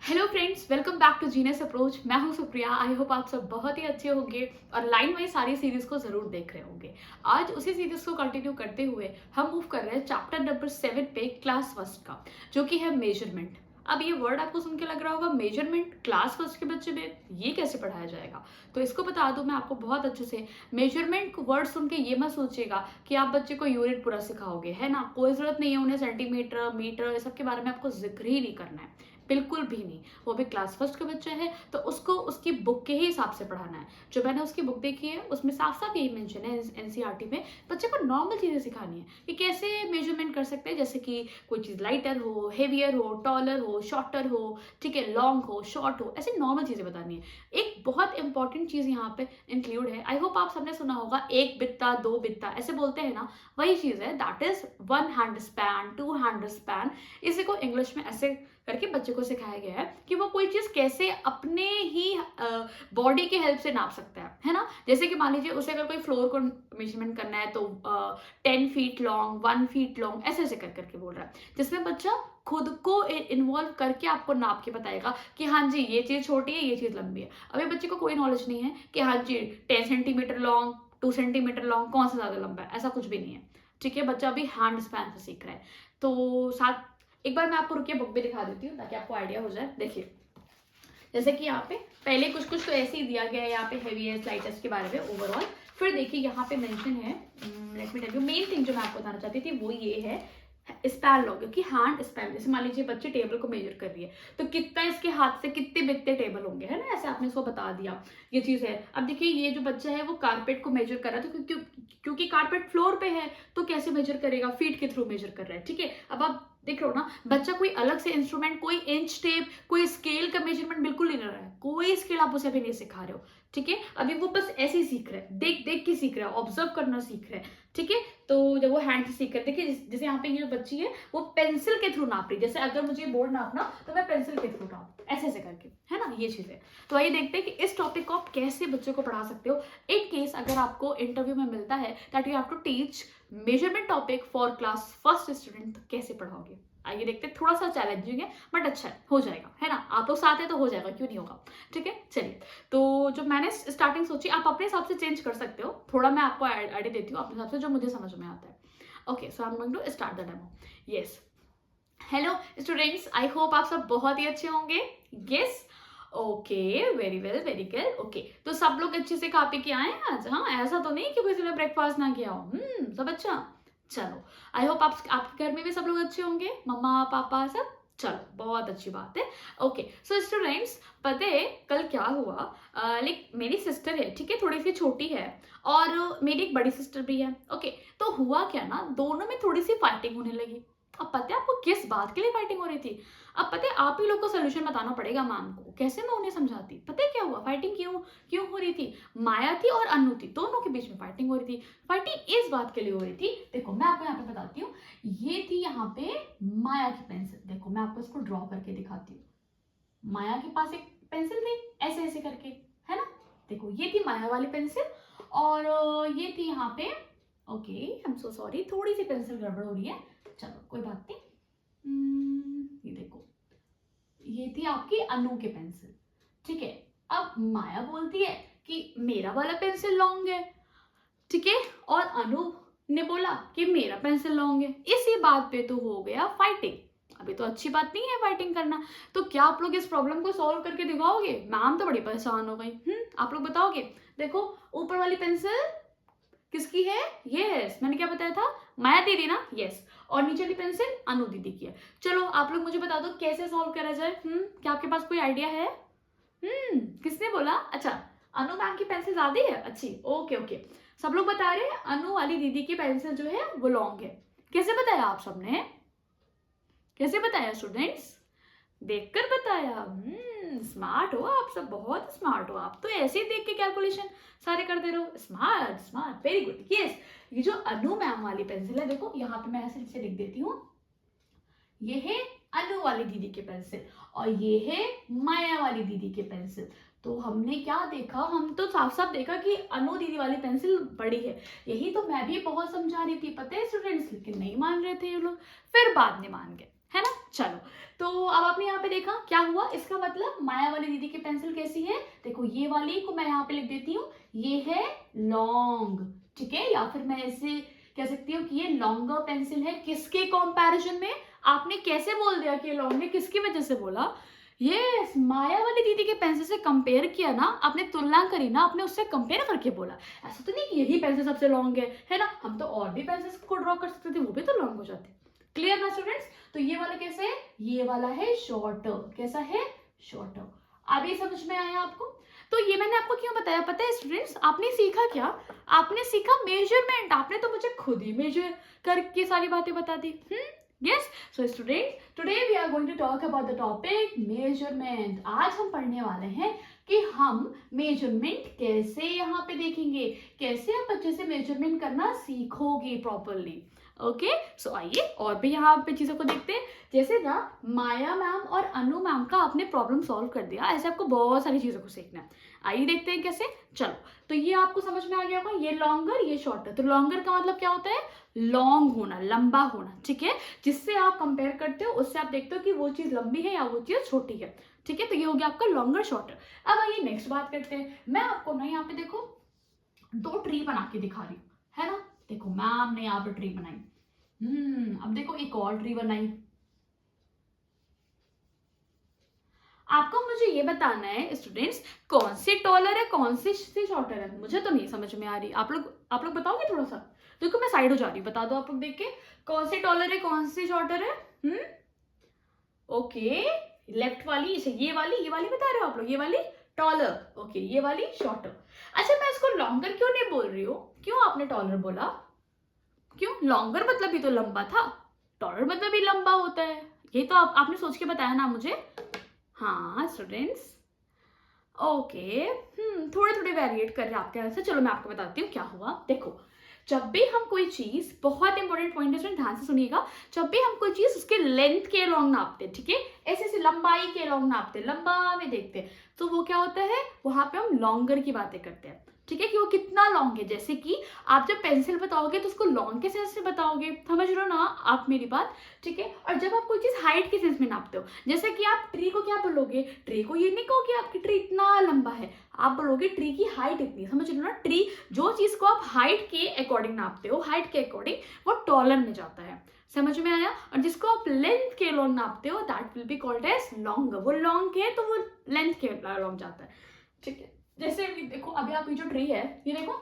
Hello friends, welcome back to genius approach. मैं हूं सुप्रिया। आई hope आप सब बहुत ही अच्छे होंगे और लाइन वाइज सारी सीरीज को जरूर देख रहे होंगे। आज उसी सीरीज को कंटिन्यू करते हुए हम मूव कर रहे हैं चैप्टर नंबर 7 पे, क्लास फर्स्ट का, जो कि है मेजरमेंट। अब ये वर्ड आपको सुन के लग रहा होगा, मेजरमेंट क्लास फर्स्ट के बच्चे में ये कैसे पढ़ाया जाएगा? तो इसको बता दूं मैं आपको बहुत अच्छे से। मेजरमेंट वर्ड सुन के ये मत सोचिएगा कि आप बच्चे को यूनिट पूरा सिखाओगे, है ना। कोई जरूरत नहीं है उन्हें सेंटीमीटर, मीटर, ये सब के बारे में आपको जिक्र ही नहीं करना है, बिल्कुल भी नहीं। वो भी क्लास फर्स्ट का बच्चा है तो उसको उसकी बुक के ही हिसाब से पढ़ाना है। जो मैंने उसकी बुक देखी है उसमें साफ साफ यही मेंशन है एनसीईआरटी में, बच्चे को नॉर्मल चीजें सिखानी है कि कैसे मेजरमेंट कर सकते हैं। जैसे कि कोई चीज लाइटर हो, हेवियर हो, टॉलर हो, शॉर्टर हो, ठीक है, लॉन्ग हो, शॉर्ट हो, ऐसे नॉर्मल चीजें बतानी है। एक बहुत इंपॉर्टेंट चीज यहाँ पे इंक्लूड है। आई होप आप सबने सुना होगा, एक बित्ता, दो बित्ता, ऐसे बोलते हैं ना, वही चीज है। That is one hand span, two hand span. इसी को इंग्लिश में ऐसे करके बच्चे को सिखाया गया है कि वो कोई चीज कैसे अपने ही बॉडी के हेल्प से नाप सकता है ना। जैसे कि मान लीजिए उसे अगर कोई फ्लोर को मेजरमेंट करना है तो 10 फीट लॉन्ग, 1 फीट लॉन्ग, ऐसे ऐसे कर करके बोल रहा है, जिसमें बच्चा खुद को इन्वॉल्व करके आपको नाप के बताएगा कि हाँ जी ये चीज छोटी है, ये चीज लंबी है। अभी बच्चे को कोई नॉलेज नहीं है कि हाँ जी 10 सेंटीमीटर लॉन्ग, 2 सेंटीमीटर लॉन्ग कौन सा ज्यादा लंबा है, ऐसा कुछ भी नहीं है। ठीक है, बच्चा अभी हैंड स्पैन से सीख रहा है। तो साथ एक बार मैं आपको रुकिए बुक भी दिखा देती हूँ ताकि आपको आइडिया हो जाए। देखिए, जैसे कि यहाँ पे पहले कुछ कुछ तो ऐसे ही दिया गया है, यहाँ पे हेवीएस्ट लाइटेस्ट के बारे में ओवरऑल। फिर देखिए यहाँ पे मेंशन है, let me tell you, main thing जो मैं आपको बताना चाहती थी वो ये है स्पैन लो। क्योंकि हैंड स्पैन, जैसे मान लीजिए बच्चे टेबल को मेजर कर रही है तो कितना इसके हाथ से कितने बिकते टेबल होंगे, है ना। ऐसे आपने इसको बता दिया, ये चीज है। अब देखिए ये जो बच्चा है वो कारपेट को मेजर कर रहा है, तो क्योंकि कारपेट फ्लोर पे है तो कैसे मेजर करेगा, फीट के थ्रू मेजर कर रहा है। ठीक है, अब आप देख रहे हो ना, बच्चा कोई अलग से इंस्ट्रूमेंट, कोई इंच टेप, कोई स्केल का मेजरमेंट बिल्कुल नहीं ले रहा है। कोई स्केल आप उसे अभी नहीं सिखा रहे हो। ठीक है, अभी वो बस ऐसे ही सीख रहा है, देख देख के सीख रहा है, ऑब्जर्व करना सीख रहा है। ठीक है, तो जब वो हैंड से सीख रहे, देखिए जैसे यहाँ पे ये जो बच्ची है वो पेंसिल के थ्रू नाप रही है। जैसे अगर मुझे बोर्ड नापना तो मैं पेंसिल के थ्रू नाप, ऐसे ऐसे करके, है ना, ये चीज है। तो आइए देखते हैं कि इस टॉपिक को आप कैसे बच्चों को पढ़ा सकते हो। इन केस अगर आपको इंटरव्यू में मिलता है that you have to teach measurement topic for class first student, कैसे पढ़ाओगे। आइए देखते हैं, थोड़ा सा चैलेंजिंग है बट अच्छा है, हो जाएगा, है ना। आप लोग साथ हैं तो हो जाएगा, क्यों नहीं होगा। ठीक है, चलिए। तो जो मैंने स्टार्टिंग सोची, आप अपने हिसाब से चेंज कर सकते हो, थोड़ा मैं आपको आइडिया देती हूँ अपने हिसाब से जो मुझे समझ में आता है। Okay, so I am going to start the demo. Yes, hello students, I hope आप सब बहुत ही अच्छे होंगे। Yes, okay, very well, very good. Okay, तो सब लोग अच्छे से खा पी के आए हैं आज? हाँ, ऐसा तो नहीं कि किसी ने ब्रेकफास्ट ना किया हो। सब अच्छा, चलो। आई होप आप आपके घर में भी सब लोग अच्छे होंगे, मम्मा पापा सब। चलो, बहुत अच्छी बात है। ओके, सो स्टूडेंट्स, पता है कल क्या हुआ? लाइक मेरी सिस्टर है, ठीक है, थोड़ी सी छोटी है, और मेरी एक बड़ी सिस्टर भी है। ओके, तो हुआ क्या ना, दोनों में थोड़ी सी फाइटिंग होने लगी। अब पता है आपको किस बात के लिए फाइटिंग हो रही थी? अब पता है आप ही लोग को सोल्यूशन बताना पड़ेगा मैम को, कैसे मैं उन्हें समझाती। पता है क्या हुआ, फाइटिंग क्यों क्यों हो रही थी? माया थी और अनु थी, दोनों के बीच में फाइटिंग हो रही थी। फाइटिंग इस बात के लिए हो रही थी, देखो मैं आपको यहाँ पे बताती हूँ। ये थी यहाँ पे माया की पेंसिल, देखो मैं आपको इसको ड्रॉ करके दिखाती हूँ। माया के पास एक पेंसिल थी, ऐसे ऐसे करके, है ना। देखो ये थी माया वाली पेंसिल, और ये थी यहाँ पे, okay I am so sorry, थोड़ी सी पेंसिल गड़बड़ हो रही है, चलो कोई बात नहीं। ये देखो, ये थी आपकी अनु की पेंसिल। ठीक है, अब माया बोलती है कि मेरा वाला पेंसिल लॉन्ग है, ठीक है, और अनु ने बोला कि मेरा पेंसिल लॉन्ग है। इसी बात पे तो हो गया फाइटिंग। अभी तो अच्छी बात नहीं है फाइटिंग करना। तो क्या आप लोग इस प्रॉब्लम को सॉल्व करके दिखाओगे? मैम तो बड़ी परेशान हो गई। आप लोग बताओगे? देखो, ऊपर वाली पेंसिल किसकी है? यस, मैंने क्या बताया था, माया दीदी ना। यस, और नीचे वाली पेंसिल अनु दीदी की है। चलो आप लोग मुझे बता दो कैसे सॉल्व करा जाए। क्या आपके पास कोई आइडिया है? किसने बोला? अच्छा, अनु मैम की पेंसिल ज्यादा है अच्छी। ओके ओके, सब लोग बता रहे हैं अनु वाली दीदी की पेंसिल जो है वो लॉन्ग है। कैसे बताया आप सबने? कैसे बताया स्टूडेंट्स? देखकर बताया। स्मार्ट हो आप सब, बहुत स्मार्ट हो आप तो, ऐसे ही देख के कैलकुलेशन सारे करते रहो। Smart smart, very good. Yes, ये जो अनु मैम वाली पेंसिल है, देखो यहाँ पे मैं ऐसे लिख देती हूँ, ये है अनु वाली दीदी के पेंसिल, और ये है माया वाली दीदी के पेंसिल। तो हमने क्या देखा, हम तो साफ साफ देखा कि अनु दीदी वाली पेंसिल बड़ी है। यही तो मैं भी बहुत समझा रही थी, पता है स्टूडेंट्स, लेकिन नहीं मान रहे थे ये लोग, फिर बाद में मान गए, है ना। चलो, तो अब आपने यहाँ पे देखा क्या हुआ, इसका मतलब माया वाली दीदी की पेंसिल कैसी है, देखो ये वाली को मैं यहाँ पे लिख देती हूँ, ये है लॉन्ग, ठीक है, या फिर मैं ऐसे कह सकती हूँ कि ये लॉन्गर पेंसिल है। किसके कंपैरिजन में, आपने कैसे बोल दिया कि ये लॉन्ग है, किसकी वजह से बोला, ये माया वाली दीदी के पेंसिल से कंपेयर किया ना आपने, तुलना करी ना आपने, उससे कंपेयर करके बोला। ऐसा तो नहीं कि यही पेंसिल सबसे लॉन्ग है ना, हम तो और भी पेंसिल्स को ड्रॉ कर सकते थे, वो भी तो लॉन्ग हो जाते। क्लियर ना स्टूडेंट्स। तो ये वाला कैसे है, ये वाला है शॉर्टर, कैसा है, शॉर्टर। अब ये समझ में आया आपको। तो ये मैंने आपको क्यों बताया पता है स्टूडेंट्स, आपने सीखा क्या, आपने सीखा मेजरमेंट, आपने तो मुझे खुद ही मेजर करके सारी बातें बता दी। Yes, so students, today we are going to talk about the topic measurement. आज हम पढ़ने वाले हैं कि हम मेजरमेंट कैसे यहाँ पे देखेंगे, कैसे आप अच्छे से मेजरमेंट करना सीखोगे प्रॉपरली। ओके, सो आइए और भी यहाँ पे चीज़ों को देखते हैं। जैसे ना माया मैम और अनु मैम का आपने प्रॉब्लम सॉल्व कर दिया, ऐसे आपको बहुत सारी चीज़ों को सीखना है। आइए देखते हैं कैसे। चलो, तो ये आपको समझ में आ गया होगा, ये लॉन्गर ये शॉर्टर। तो लॉन्गर का मतलब क्या होता है, लॉन्ग होना, लंबा होना, ठीक है, जिससे आप कंपेयर करते हो उससे आप देखते हो कि वो चीज़ लंबी है या वो चीज़ छोटी है, ठीक है। तो ये हो गया आपका लॉन्गर शॉर्टर। अब आइए नेक्स्ट बात करते हैं। मैं आपको ना यहाँ पे देखो दो ट्री बना के दिखा रही हूँ, है ना। देखो मैम ने यहाँ पे ट्री बनाई, अब देखो एक और ट्री बनाई। आपको मुझे ये बताना है स्टूडेंट्स, कौन सी टॉलर है कौन सी शॉर्टर है, मुझे तो नहीं समझ में आ रही। आप लोग बताओगे थोड़ा सा। देखो मैं साइड हो जा रही हूँ, बता दो आप लोग देख के, कौन सी टॉलर है कौन सी शॉर्टर है। ओके, लेफ्ट वाली, ये वाली बता रहे हो आप लोग, ये वाली टॉलर, ओके, ये वाली शॉर्टर। अच्छा, मैं इसको लॉन्गर क्यों नहीं बोल रही हूँ, क्यों आपने टॉलर बोला, क्यों, लॉन्गर मतलब भी तो लंबा था, टॉलर मतलब भी लंबा होता है, ये तो आपने सोच के बताया ना मुझे। हाँ स्टूडेंट्स, ओके, थोड़े थोड़े वेरिएट कर रहे हैं आपके आंसर। चलो मैं आपको बताती हूँ क्या हुआ। देखो, जब भी हम कोई चीज, बहुत इंपॉर्टेंट पॉइंट है इसमें, ध्यान से सुनिएगा, जब भी हम कोई चीज उसके लेंथ के लॉन्ग नापते हैं, ठीक है, ऐसे ऐसे लंबाई के लॉन्ग नापते हैं, लंबा में देखते हैं, तो वो क्या होता है, वहां पे हम लॉन्गर की बातें करते हैं, ठीक है, कि वो कितना लॉन्ग है। जैसे कि आप जब पेंसिल बताओगे तो उसको लॉन्ग के सेंस में बताओगे, समझ रहे हो ना आप मेरी बात, ठीक है। और जब आप कोई चीज हाइट के सेंस में नापते हो, जैसे कि आप ट्री को क्या बोलोगे, ट्री को ये नहीं कहोगे आपकी ट्री इतना लंबा है, आप बोलोगे ट्री की हाइट इतनी, समझ रहे हो ना। ट्री, जो चीज को आप हाइट के अकॉर्डिंग नापते हो, हाइट के अकॉर्डिंग, वो टॉलर में जाता है, समझ में आया। और जिसको आप लेंथ के लॉन्ग नापते हो, that will be called as longer. वो लॉन्ग है तो वो लेंथ के लॉन्ग जाता है, ठीक है। जैसे देखो अभी आप ये जो ट्री है, ये देखो,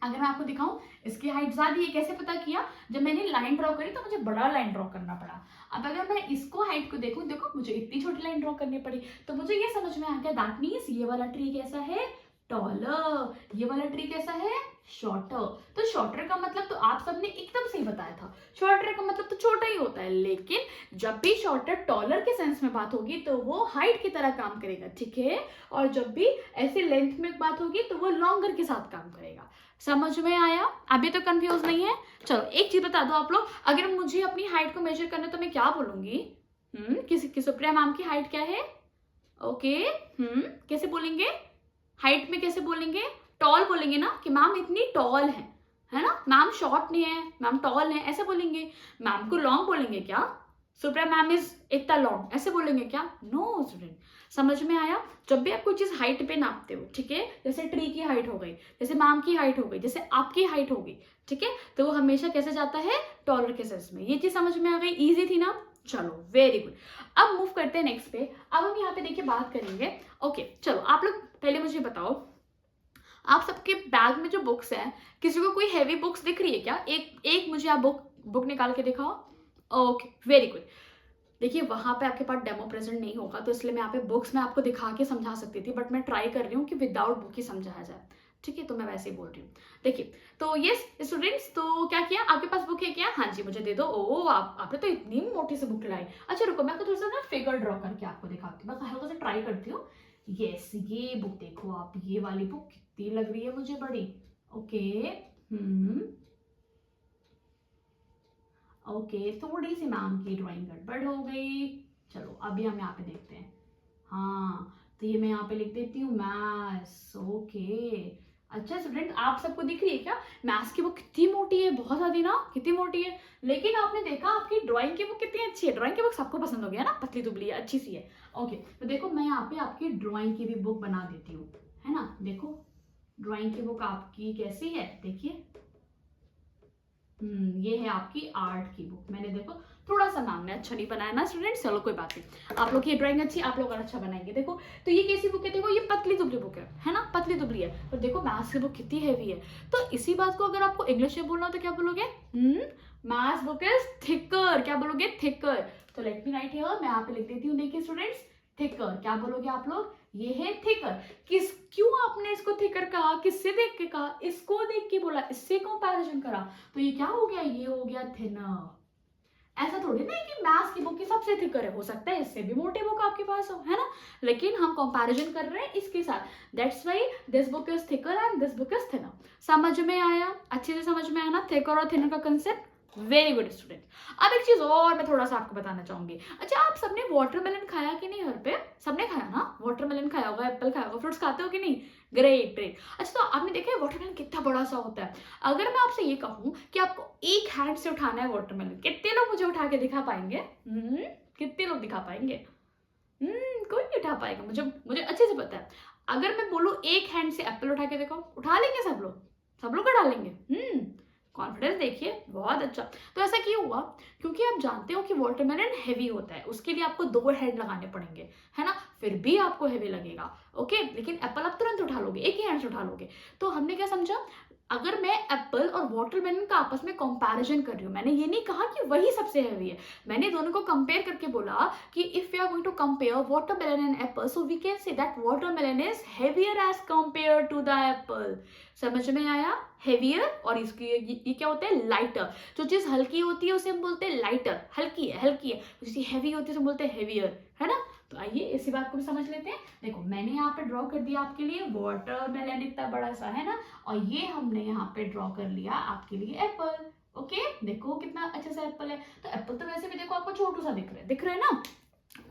अगर मैं आपको दिखाऊं, इसकी हाइट ज्यादा है, कैसे पता किया, जब मैंने लाइन ड्रॉ करी तो मुझे बड़ा लाइन ड्रॉ करना पड़ा। अब अगर मैं इसको हाइट को देखूं, देखो मुझे इतनी छोटी लाइन ड्रॉ करनी पड़ी, तो मुझे ये समझ में आ गया, दैट मीन्स ये वाला ट्री कैसा है, टॉलर, ये वाला ट्री कैसा है, शॉर्टर। तो शॉर्टर का मतलब तो आप सबने एकदम सही बताया था, शॉर्टर का मतलब तो छोटा ही होता है, लेकिन जब भी शॉर्टर टॉलर के सेंस में बात होगी तो वो हाइट की तरह काम करेगा, ठीक है। और जब भी ऐसे लेंथ में बात होगी तो वो लॉन्गर के साथ काम करेगा। समझ में आया, अभी तो कंफ्यूज नहीं है। चलो एक चीज बता दो आप लोग, अगर मुझे अपनी हाइट को मेजर करना तो मैं क्या बोलूंगी, किसी सुप्रिया मैम की हाइट क्या है, ओके, कैसे बोलेंगे, हाइट में कैसे बोलेंगे, टॉल बोलेंगे ना, कि मैम इतनी टॉल है ना, मैम शॉर्ट नहीं है, मैम टॉल है, ऐसे बोलेंगे। मैम को लॉन्ग बोलेंगे क्या, सुप्रिया मैम इज इतना लॉन्ग, ऐसे बोलेंगे क्या, नो स्टूडेंट। समझ में आया। जब भी आप कोई चीज हाइट पे नापते हो, ठीक है, जैसे ट्री की हाइट हो गई, जैसे मैम की हाइट हो गई, जैसे आपकी हाइट हो गई, ठीक है, तो वो हमेशा कैसे जाता है, टॉलर के सेंस में। ये चीज समझ में आ गई, इजी थी ना। चलो वेरी गुड। अब मूव करते हैं नेक्स्ट पे। अब हम यहाँ पे देखिए बात करेंगे। ओके चलो, आप लोग पहले मुझे बताओ, आप सबके बैग में जो बुक्स हैं, किसी को कोई हैवी बुक्स दिख रही है क्या, एक मुझे आप बुक निकाल के दिखाओ। Okay very good. देखिए वहां पे आपके पास डेमो प्रेजेंट नहीं होगा, तो इसलिए मैं यहाँ पे बुक्स में आपको दिखा के समझा सकती थी, बट मैं ट्राई कर रही हूँ कि विदाउट बुक ही समझाया जाए, ठीक है, तो मैं वैसे ही बोल रही हूँ। देखिए, तो यस स्टूडेंट्स, तो क्या किया, आपके पास बुक है क्या, हाँ जी मुझे दे दो। ओ आपने तो इतनी मोटी सी बुक लाई। अच्छा रुको, मैं आपको थोड़ा सा ना फिगर ड्रॉ करके आपको दिखाती हूँ, मैं हल्का सा ट्राई करती हूँ। यस, ये बुक देखो आप, ये वाली बुक कितनी लग रही है मुझे बड़ी। ओके, ओके, थोड़ी सी मैम की ड्राइंग गड़बड़ हो गई। चलो अभी हम यहाँ पे देखते हैं। हाँ, तो ये मैं यहाँ पे लिख देती हूँ मैथ्स, ओके, अच्छा स्टूडेंट, आप सबको दिख रही है क्या मैथ्स की बुक कितनी मोटी है? बहुत ज्यादा ना, कितनी मोटी है। लेकिन आपने देखा आपकी ड्राइंग की बुक कितनी अच्छी है। ड्राइंग की बुक सबको पसंद हो गया ना, पतली दुबली है, अच्छी सी है। ओके, तो देखो मैं यहाँ पे आपकी ड्राइंग की भी बुक बना देती हूँ, है ना। देखो ड्राइंग की बुक आपकी कैसी है, देखिए। ये है आपकी आर्ट की बुक। मैंने देखो थोड़ा सा नाम ने अच्छा नहीं बनाया ना स्टूडेंट, चलो कोई बात नहीं, आप लोग की ड्राइंग अच्छी, आप लोग और अच्छा बनाएंगे। देखो तो ये कैसी बुक है, देखो ये पतली दुबली बुक है ना, पतली दुबली है। पर देखो मैथ्स की बुक कितनी हैवी है। तो इसी बात को अगर आपको इंग्लिश में बोलना हो तो क्या बोलोगे? Maths book is thicker. क्या बोलोगे? थिकर। तो लेट मी राइट हियर, मैं यहाँ पे लिख देती हूँ, देखिए स्टूडेंट्स, थिकर। क्या बोलोगे आप लोग? ये है थिकर। क्यों आपने इसको थिकर कहा? किससे देख के कहा? इसको देख के बोला, इससे कंपैरिजन करा, तो ये क्या हो गया? ये हो गया थिनर। ऐसा थोड़ी ना है कि मैथ्स की बुक की सबसे थिकर है, हो सकता है इससे भी मोटी बुक आपके पास हो, है ना। लेकिन हम कंपैरिजन कर रहे हैं इसके साथ, that's why this book is thicker and this book is thinner. समझ में आया? अच्छे से समझ में आया ना थिकर और थिनर का कंसेप्ट? Very good student. अब एक चीज और मैं थोड़ा सा आपको बताना चाहूंगी। अच्छा, आप सबने वाटरमेलन खाया कि नहीं घर पे? सबने खाया ना, वाटरमेलन खाया होगा, एप्पल खाया होगा, फ्रूट्स खाते हो कि नहीं? Great great. अच्छा, तो आपने देखा है वाटरमेलन कितना बड़ा सा होता है। अगर मैं आपसे ये कहूं कि आपको एक हैंड से उठाना है वाटरमेलन, कितने लोग मुझे उठा के दिखा पाएंगे? कितने लोग दिखा पाएंगे? कोई नहीं उठा पाएगा, मुझे मुझे अच्छे से पता है। अगर मैं बोलूं एक हैंड से एप्पल उठा के देखो, उठा लेंगे सब लोग? सब लोग उठा लेंगे। कॉन्फिडेंस देखिए, बहुत अच्छा। तो ऐसा क्यों हुआ? क्योंकि आप जानते हो कि वाटरमेलन हैवी होता है, उसके लिए आपको 2 हेड लगाने पड़ेंगे, है ना, फिर भी आपको हैवी लगेगा। ओके, लेकिन एप्पल आप तुरंत उठा लोगे, एक ही हैंड से उठा लोगे। तो हमने क्या समझा, अगर मैं एप्पल और वाटरमेलन का आपस में कंपैरिजन कर रही हूँ, मैंने ये नहीं कहा कि वही सबसे हैवी है, मैंने दोनों को कंपेयर करके बोला कि if we are going to compare watermelon and apple, so we can say that watermelon is heavier as compare to the apple. समझ में आया? हेवियर, और इसकी ये क्या होता है? लाइटर। जो चीज हल्की होती है उसे हम बोलते हैं लाइटर, हल्की है, हल्की है। जो चीज हैवी होती है उसे हम बोलते हैं हेवियर, है ना। तो आइए इसी बात को भी समझ लेते हैं। देखो मैंने यहाँ पे ड्रॉ कर दिया आपके लिए वाटरमेलन, इतना बड़ा सा, है ना, और ये हमने यहाँ पे ड्रॉ कर लिया आपके लिए एप्पल। ओके, देखो कितना अच्छा सा एप्पल है। तो एप्पल तो वैसे भी देखो आपको छोटू सा दिख रहा है, दिख रहा है ना।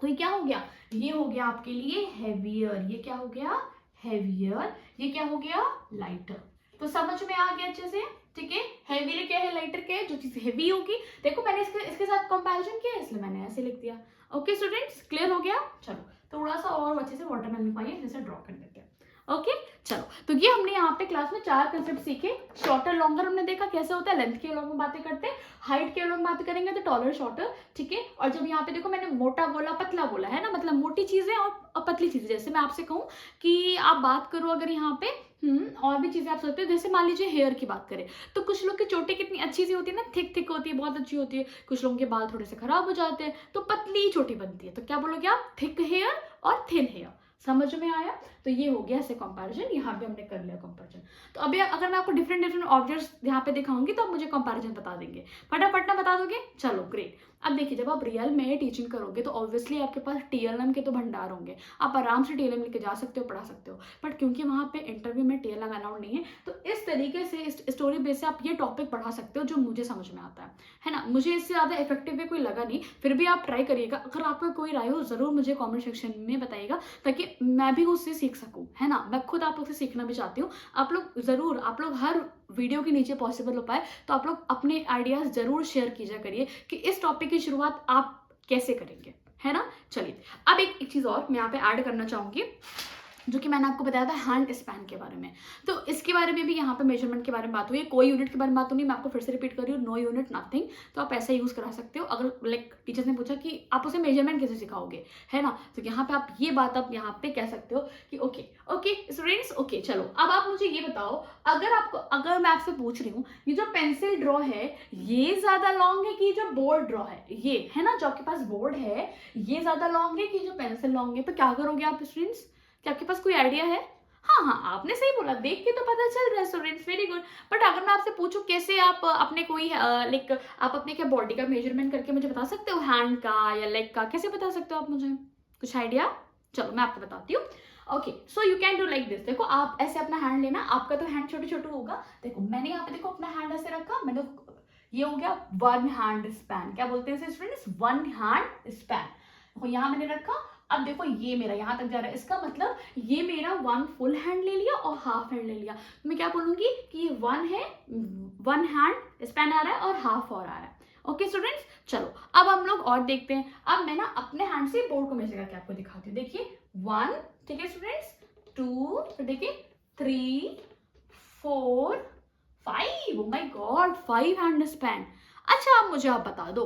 तो ये क्या हो गया? ये हो गया आपके लिए हेवियर। ये क्या हो गया? हेवियर। ये क्या हो गया? लाइटर। तो समझ में आ गया अच्छे से? ठीक है, हेवियर क्या है, लाइटर क्या है? जो चीज हेवी होगी, देखो मैंने इसके साथ कंपैरिजन किया है, इसलिए मैंने ऐसे लिख दिया। ओके स्टूडेंट्स, क्लियर हो गया? चलो थोड़ा सा और अच्छे से वाटरमेलन को आइए जैसे ड्रॉ कर देते हैं। ओके, चलो तो ये हमने यहाँ पे क्लास में 4 कंसेप्ट सीखे। शॉर्टर लॉन्गर हमने देखा कैसे होता है, लेंथ के अलॉन्ग में बातें करते हैं, हाइट के अलॉन्ग बात करेंगे तो टॉलर शॉर्टर, ठीक है। और जब यहाँ पे देखो मैंने मोटा बोला पतला बोला, है ना, मतलब मोटी चीजें और पतली चीजें। जैसे मैं आपसे कहूँ कि आप बात करो अगर यहाँ पे और भी चीजें आप सोचते हो, जैसे मान लीजिए हेयर की बात करें, तो कुछ लोग की चोटी कितनी अच्छी सी होती है ना, थिक थिक होती है, बहुत अच्छी होती है। कुछ लोगों के बाल थोड़े से खराब हो जाते हैं, तो पतली चोटी बनती है। तो क्या बोलोगे आप? थिक हेयर और थिन हेयर। समझ में आया? तो ये हो गया ऐसे कंपैरिजन, यहाँ पे हमने कर लिया कंपैरिजन। तो अभी अगर मैं आपको डिफरेंट डिफरेंट ऑब्जेक्ट्स यहाँ पे दिखाऊंगी तो आप मुझे कंपैरिजन बता देंगे, फटाफट ना बता दोगे? चलो ग्रेट। अब देखिए, जब आप रियल में टीचिंग करोगे तो ऑब्वियसली आपके पास टीएलएम के तो भंडार होंगे, आप आराम से टीएलएम लेके जा सकते हो, पढ़ा सकते हो। बट क्योंकि वहाँ पे इंटरव्यू में टीएलएम अलाउड नहीं है, तो इस तरीके से इस स्टोरी बेस से आप ये टॉपिक पढ़ा सकते हो जो मुझे समझ में आता है ना। मुझे इससे ज़्यादा इफेक्टिव भी कोई लगा नहीं, फिर भी आप ट्राई करिएगा। अगर आपका कोई राय हो ज़रूर मुझे कॉमेंट सेक्शन में बताइएगा, ताकि मैं भी उससे सीख सकूँ, है ना। मैं खुद आप लोग से सीखना भी चाहती हूँ। आप लोग ज़रूर, आप लोग हर वीडियो के नीचे पॉसिबल हो पाए तो आप लोग अपने आइडियाज़ ज़रूर शेयर कीजिए करिए कि इस टॉपिक की शुरुआत आप कैसे करेंगे, है ना। चलिए अब एक चीज़ और मैं यहाँ पे ऐड करना चाहूँगी, जो कि मैंने आपको बताया था हैंड स्पैन के बारे में। तो इसके बारे में भी यहाँ पे मेजरमेंट के बारे में बात हुई है, कोई यूनिट के बारे में बात नहीं, मैं आपको फिर से रिपीट कर रही हूँ, नो यूनिट नथिंग। तो आप ऐसा यूज़ करा सकते हो। अगर लाइक टीचर्स ने पूछा कि आप उसे मेजरमेंट कैसे सिखाओगे, है ना, तो यहाँ पे आप ये बात आप यहाँ पे कह सकते हो कि ओके ओके स्टूडेंट्स, ओके चलो अब आप मुझे ये बताओ, अगर मैं आपसे पूछ रही हूँ ये जो पेंसिल ड्रॉ है ये ज्यादा लॉन्ग है कि जो बोर्ड ड्रॉ है, ये है ना, जो आपके पास बोर्ड है ये ज्यादा लॉन्ग है कि जो पेंसिल लॉन्ग है, तो क्या करोगे आप स्टूडेंट्स? क्या आपके पास कोई आइडिया है? हाँ, आपने सही बोला, देख के तो पता चल रहा है स्टूडेंट्स, वेरी गुड। बट अगर मैं आपसे पूछूं कैसे आप अपने कोई लाइक आप अपने क्या बॉडी का मेजरमेंट करके मुझे बता सकते हो, हैंड का या लेग का, कैसे बता सकते हो आप मुझे? कुछ आइडिया? चलो मैं आपको बताती हूँ। Okay, so you can do like this. देखो आप ऐसे अपना हैंड लेना, आपका तो हैंड छोटे छोटे होगा। देखो मैंने यहाँ पे देखो अपना हैंड ऐसे रखा, मैंने ये हो गया 1 हैंड स्पैन। क्या बोलते हैं इसे स्टूडेंट्स? 1 hand span. यहाँ मैंने रखा अब देखो ये मेरा यहाँ तक जा रहा है, इसका मतलब ये मेरा 1 फुल हैंड ले लिया और हाफ हैंड ले लिया। तो मैं क्या बोलूंगी कि ये 1 है, 1 हैंड स्पैन आ रहा है और हाफ और आ रहा है। ओके स्टूडेंट्स, चलो अब हम लोग और देखते हैं। अब मैं ना अपने हैंड से बोर्ड को मेजर करके आपको दिखाती हूँ। देखिए 1, ठीक है स्टूडेंट्स, 2, फिर देखिए 3, 4, 5। Oh my God, 5 hand span. अच्छा अब मुझे आप बता दो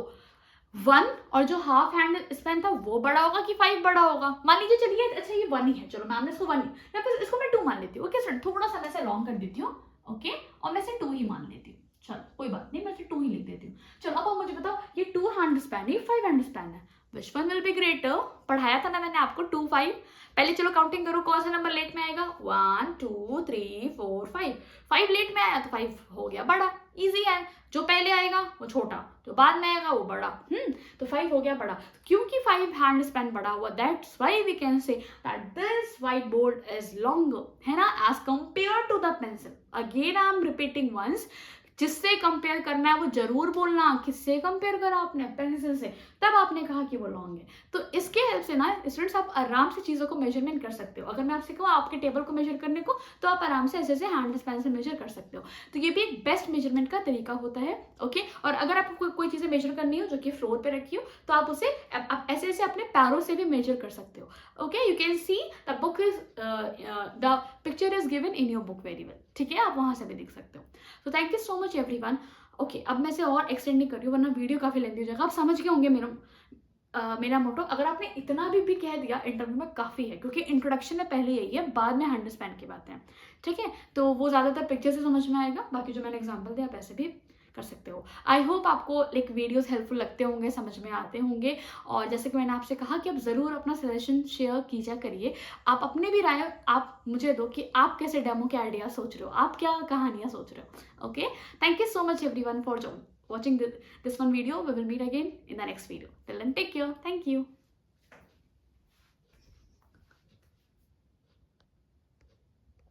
1 और जो हाफ हैंड स्पैन था वो बड़ा होगा कि 5 बड़ा होगा? मान लीजिए चलिए अच्छा ये 1 ही है, चलो मैम ने इसको 1 ही, या फिर इसको मैं 2 मान लेती हूँ। ओके सर, थोड़ा सा मैं इसे लॉन्ग कर देती हूँ। ओके, और मैं इसे 2 ही मान लेती हूँ। चलो कोई बात नहीं, मैं इसे 2 ही लिख देती हूँ। चलो अब आप मुझे बताओ ये 2 हैंड स्पैन है, 5 हैंड स्पैन है, which one will be greater? पढ़ाया था ना मैंने आपको 2, 5। पहले चलो काउंटिंग करो, कौन सा नंबर लेट में आएगा? 1, 2, 3, 4, 5। 5 लेट में आया तो 5 हो गया बड़ा, इजी है। जो पहले आएगा वो छोटा, जो बाद में आएगा वो बड़ा। तो 5 हो गया बड़ा। क्योंकि 5 हैंड स्पैन बड़ा हुआ, that's why we can say that this white board is longer, है ना, as compare to the pencil. Again I am repeating once, जिससे कंपेयर करना है वो जरूर बोलना। किससे कंपेयर करा आपने? पेंसिल से, तब आपने कहा कि वो लॉन्ग है। तो इसके हेल्प से ना स्टूडेंट्स आप आराम से चीज़ों को मेजरमेंट कर सकते हो। अगर मैं आपसे कहूँ आपके टेबल को मेजर करने को, तो आप आराम से ऐसे ऐसे हैंड स्पैन से मेजर कर सकते हो। तो ये भी एक बेस्ट मेजरमेंट का तरीका होता है। ओके, और अगर आपको कोई चीज़ें मेजर करनी हो जो कि फ्लोर पे रखी हो, तो आप उसे आप ऐसे ऐसे अपने पैरों से भी मेजर कर सकते हो। Okay, you can see the book is the picture is given in your book very well, ठीक है, आप वहाँ से भी देख सकते हो। तो thank you so much everyone. Okay, अब मैं इसे और एक्सटेंड नहीं कर रही हूँ वरना वीडियो काफ़ी लेंदी हो जाएगा। आप समझ गए होंगे मेरा मोटो। अगर आपने इतना भी कह दिया इंटरव्यू में काफ़ी है, क्योंकि इंट्रोडक्शन में पहले यही है, बाद में हैंड स्पैन की बातें हैं, ठीक है। तो वो ज़्यादातर पिक्चर से समझ में आएगा, बाकी जो मैंने एग्जाम्पल दिया आप ऐसे भी कर सकते हो। आई होप आपको लाइक वीडियोस हेल्पफुल लगते होंगे, समझ में आते होंगे। और जैसे कि मैंने आपसे कहा कि आप ज़रूर अपना सजेशन शेयर कीजिए करिए। आप अपने भी राय आप मुझे दो कि आप कैसे डेमो के आइडिया सोच रहे हो, आप क्या कहानियाँ सोच रहे हो। Okay, thank you so much everyone for watching this one video. We will meet again in the next video. Till then, take care. Thank you.